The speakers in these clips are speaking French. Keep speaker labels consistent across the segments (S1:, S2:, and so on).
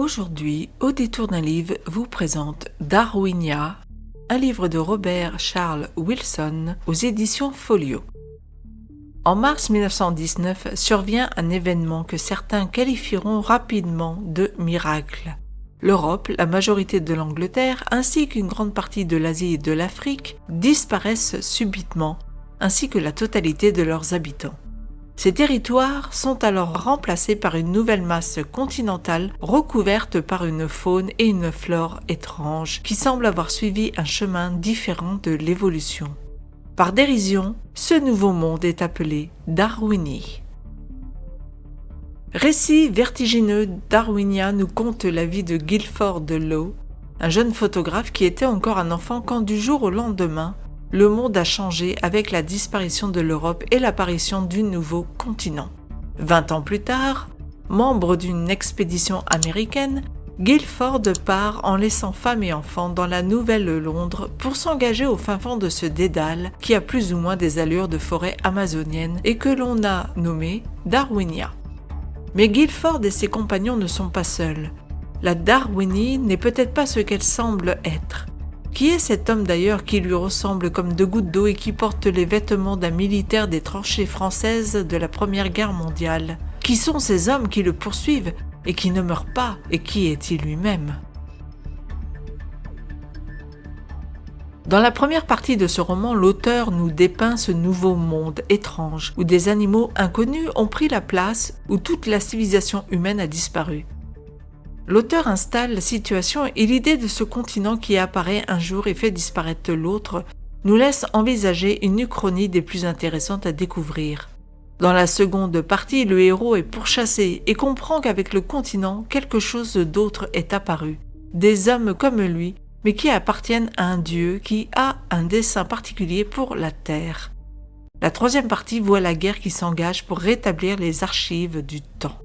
S1: Aujourd'hui, Au détour d'un livre vous présente Darwinia, un livre de Robert Charles Wilson aux éditions Folio. En mars 1919 survient un événement que certains qualifieront rapidement de miracle. L'Europe, la majorité de l'Angleterre, ainsi qu'une grande partie de l'Asie et de l'Afrique disparaissent subitement, ainsi que la totalité de leurs habitants. Ces territoires sont alors remplacés par une nouvelle masse continentale recouverte par une faune et une flore étranges qui semblent avoir suivi un chemin différent de l'évolution. Par dérision, ce nouveau monde est appelé Darwinie. Récit vertigineux, Darwinia nous conte la vie de Guilford Law, un jeune photographe qui était encore un enfant quand du jour au lendemain, le monde a changé avec la disparition de l'Europe et l'apparition du nouveau continent. 20 ans plus tard, membre d'une expédition américaine, Guilford part en laissant femme et enfants dans la Nouvelle Londres pour s'engager au fin fond de ce dédale qui a plus ou moins des allures de forêt amazonienne et que l'on a nommé Darwinia. Mais Guilford et ses compagnons ne sont pas seuls. La Darwinie n'est peut-être pas ce qu'elle semble être. Qui est cet homme d'ailleurs qui lui ressemble comme deux gouttes d'eau et qui porte les vêtements d'un militaire des tranchées françaises de la Première Guerre mondiale? Qui sont ces hommes qui le poursuivent et qui ne meurent pas, et qui est-il lui-même? Dans la première partie de ce roman, l'auteur nous dépeint ce nouveau monde étrange où des animaux inconnus ont pris la place, où toute la civilisation humaine a disparu. L'auteur installe la situation et l'idée de ce continent qui apparaît un jour et fait disparaître l'autre nous laisse envisager une uchronie des plus intéressantes à découvrir. Dans la seconde partie, le héros est pourchassé et comprend qu'avec le continent, quelque chose d'autre est apparu. Des hommes comme lui, mais qui appartiennent à un dieu qui a un dessein particulier pour la Terre. La troisième partie voit la guerre qui s'engage pour rétablir les archives du temps.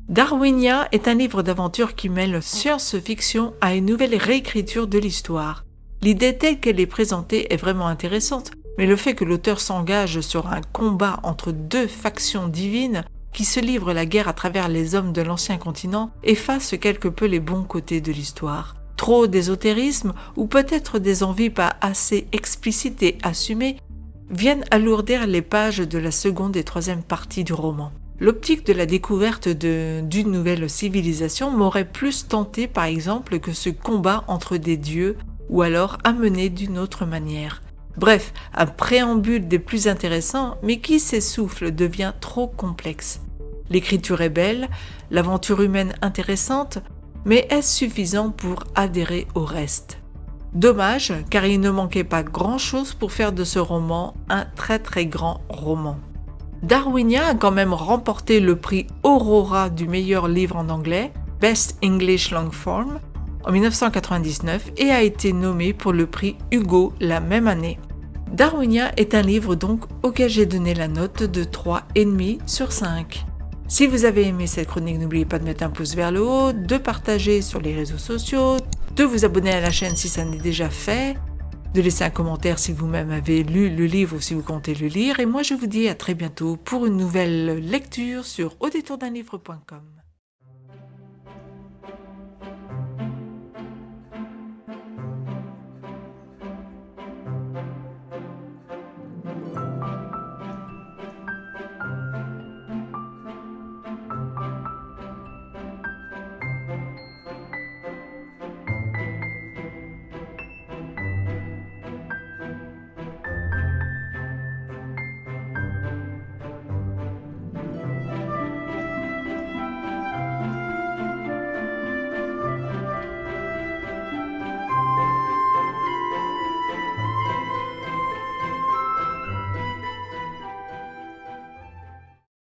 S1: Darwinia est un livre d'aventure qui mêle science-fiction à une nouvelle réécriture de l'histoire. L'idée telle qu'elle est présentée est vraiment intéressante, mais le fait que l'auteur s'engage sur un combat entre deux factions divines qui se livrent la guerre à travers les hommes de l'ancien continent efface quelque peu les bons côtés de l'histoire. Trop d'ésotérisme ou peut-être des envies pas assez explicites et assumées viennent alourdir les pages de la seconde et troisième partie du roman. L'optique de la découverte d'une nouvelle civilisation m'aurait plus tenté par exemple que ce combat entre des dieux ou alors amené d'une autre manière. Bref, un préambule des plus intéressants mais qui s'essouffle devient trop complexe. L'écriture est belle, l'aventure humaine intéressante, mais est-ce suffisant pour adhérer au reste? Dommage, car il ne manquait pas grand-chose pour faire de ce roman un très très grand roman. Darwinia a quand même remporté le prix Aurora du meilleur livre en anglais, Best English Long Form, en 1999 et a été nommé pour le prix Hugo la même année. Darwinia est un livre donc auquel j'ai donné la note de 3,5 sur 5. Si vous avez aimé cette chronique, n'oubliez pas de mettre un pouce vers le haut, de partager sur les réseaux sociaux, de vous abonner à la chaîne si ça n'est déjà fait, de laisser un commentaire si vous-même avez lu le livre ou si vous comptez le lire. Et moi, je vous dis à très bientôt pour une nouvelle lecture sur audétourdunlivre.com.